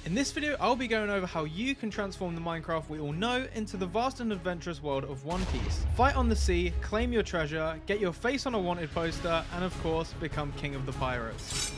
In this video, I'll be going over how you can transform the Minecraft we all know into the vast and adventurous world of One Piece. Fight on the sea, claim your treasure, get your face on a wanted poster, and of course, become king of the pirates.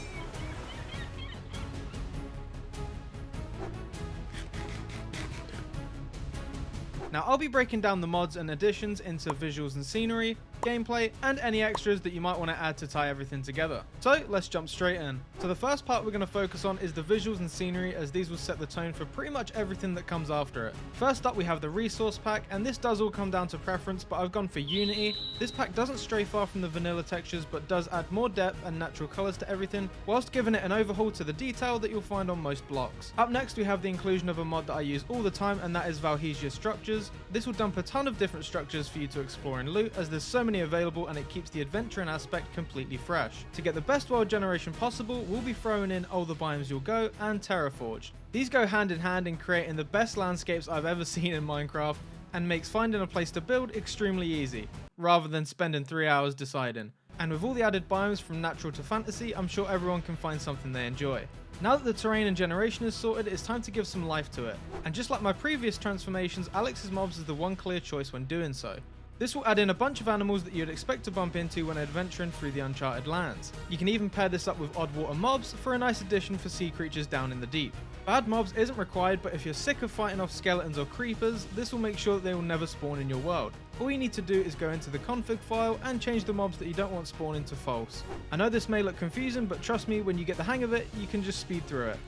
Now, I'll be breaking down the mods and additions into visuals and scenery, gameplay, and any extras that you might want to add to tie everything together. So let's jump straight in. So the first part we're going to focus on is the visuals and scenery, as these will set the tone for pretty much everything that comes after it. First up, we have the resource pack, and this does all come down to preference, but I've gone for Unity. This pack doesn't stray far from the vanilla textures, but does add more depth and natural colors to everything, whilst giving it an overhaul to the detail that you'll find on most blocks. Up next, we have the inclusion of a mod that I use all the time, and that is Valhesia structures. This will dump a ton of different structures for you to explore and loot, as there's so many available, and it keeps the adventuring aspect completely fresh. To get the best world generation possible, we'll be throwing in All the Biomes You'll Go and Terraforged. These go hand in hand in creating the best landscapes I've ever seen in Minecraft, and makes finding a place to build extremely easy, rather than spending 3 hours deciding. And with all the added biomes from natural to fantasy, I'm sure everyone can find something they enjoy. Now that the terrain and generation is sorted, it's time to give some life to it. And just like my previous transformations, Alex's mobs is the one clear choice when doing so. This will add in a bunch of animals that you'd expect to bump into when adventuring through the uncharted lands. You can even pair this up with odd water mobs for a nice addition for sea creatures down in the deep. Bad mobs isn't required, but if you're sick of fighting off skeletons or creepers, this will make sure that they will never spawn in your world. All you need to do is go into the config file and change the mobs that you don't want spawning to false. I know this may look confusing, but trust me, when you get the hang of it, you can just speed through it.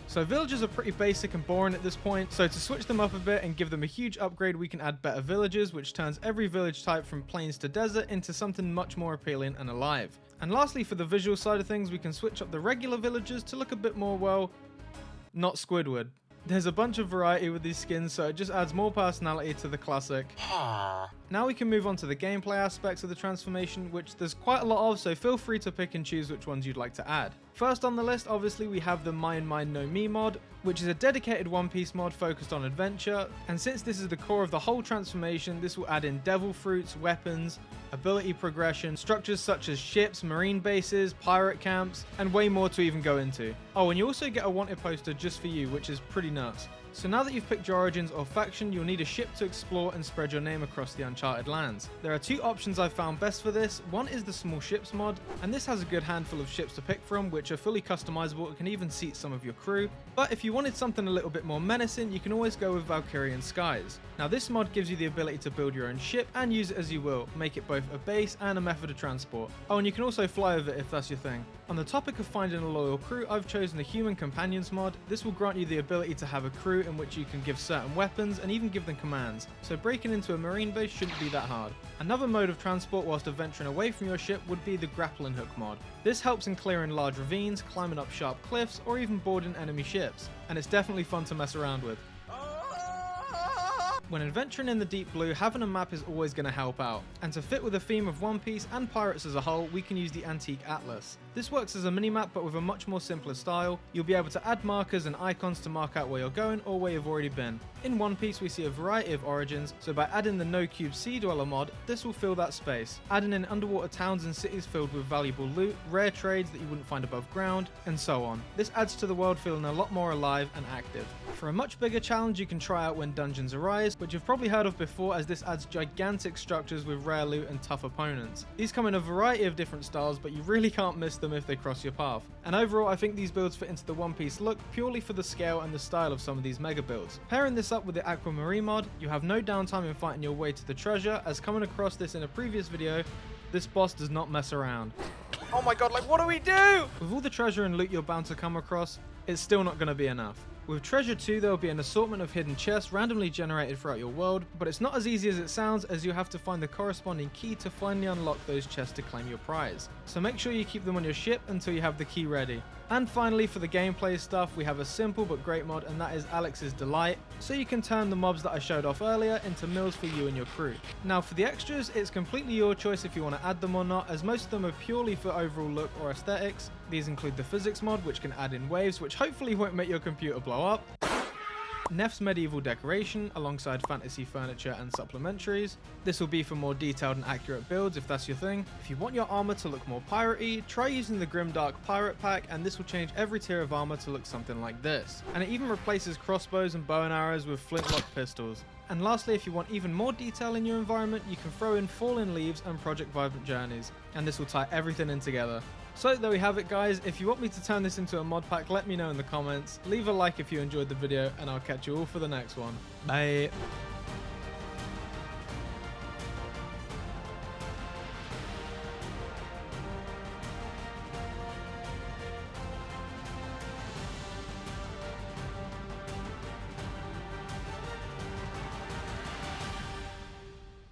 So villagers are pretty basic and boring at this point, so to switch them up a bit and give them a huge upgrade, we can add better villagers, which turns every village type from plains to desert into something much more appealing and alive. And lastly, for the visual side of things, we can switch up the regular villagers to look a bit more, well, not Squidward. There's a bunch of variety with these skins, so it just adds more personality to the classic. Now we can move on to the gameplay aspects of the transformation, which there's quite a lot of, so feel free to pick and choose which ones you'd like to add. First on the list, obviously, we have the Mine No Me mod, which is a dedicated One Piece mod focused on adventure, and since this is the core of the whole transformation, this will add in devil fruits, weapons, ability progression, structures such as ships, marine bases, pirate camps, and way more to even go into. Oh, and you also get a wanted poster just for you, which is pretty nuts. So now that you've picked your origins or faction, you'll need a ship to explore and spread your name across the uncharted lands. There are two options I've found best for this. One is the small ships mod, and this has a good handful of ships to pick from, which are fully customizable and can even seat some of your crew. But if you wanted something a little bit more menacing, you can always go with Valkyrian Skies. Now this mod gives you the ability to build your own ship and use it as you will, make it both a base and a method of transport. Oh, and you can also fly with it if that's your thing. On the topic of finding a loyal crew, I've chosen the Human Companions mod. This will grant you the ability to have a crew in which you can give certain weapons and even give them commands, so breaking into a marine base shouldn't be that hard. Another mode of transport whilst adventuring away from your ship would be the Grappling Hook mod. This helps in clearing large ravines, climbing up sharp cliffs, or even boarding enemy ships, and it's definitely fun to mess around with. When adventuring in the deep blue, having a map is always going to help out, and to fit with the theme of One Piece and pirates as a whole, we can use the Antique Atlas. This works as a mini-map but with a much more simpler style. You'll be able to add markers and icons to mark out where you're going or where you've already been. In One Piece we see a variety of origins, so by adding the No Cube Sea Dweller mod, this will fill that space, adding in underwater towns and cities filled with valuable loot, rare trades that you wouldn't find above ground, and so on. This adds to the world feeling a lot more alive and active. For a much bigger challenge you can try out When Dungeons Arise, which you've probably heard of before, as this adds gigantic structures with rare loot and tough opponents. These come in a variety of different styles, but you really can't miss them if they cross your path. And overall, I think these builds fit into the One Piece look purely for the scale and the style of some of these mega builds. Pairing this up with the Aquamarine mod, you have no downtime in fighting your way to the treasure, as coming across this in a previous video, this boss does not mess around. Oh my god, like what do we do? With all the treasure and loot you're bound to come across, it's still not going to be enough. With Treasure 2, there will be an assortment of hidden chests randomly generated throughout your world, but it's not as easy as it sounds, as you have to find the corresponding key to finally unlock those chests to claim your prize. So make sure you keep them on your ship until you have the key ready. And finally, for the gameplay stuff, we have a simple but great mod, and that is Alex's Delight, so you can turn the mobs that I showed off earlier into meals for you and your crew. Now for the extras, it's completely your choice if you want to add them or not, as most of them are purely for overall look or aesthetics. These include the physics mod, which can add in waves, which hopefully won't make your computer blow up. Neff's medieval decoration alongside fantasy furniture and supplementaries. This will be for more detailed and accurate builds if that's your thing. If you want your armor to look more piratey, try using the Grimdark Pirate Pack, and this will change every tier of armor to look something like this. And it even replaces crossbows and bow and arrows with flintlock pistols. And lastly, if you want even more detail in your environment, you can throw in Fallen Leaves and Project Vibrant Journeys, and this will tie everything in together. So there we have it, guys. If you want me to turn this into a mod pack, let me know in the comments. Leave a like if you enjoyed the video, and I'll catch you all for the next one. Bye.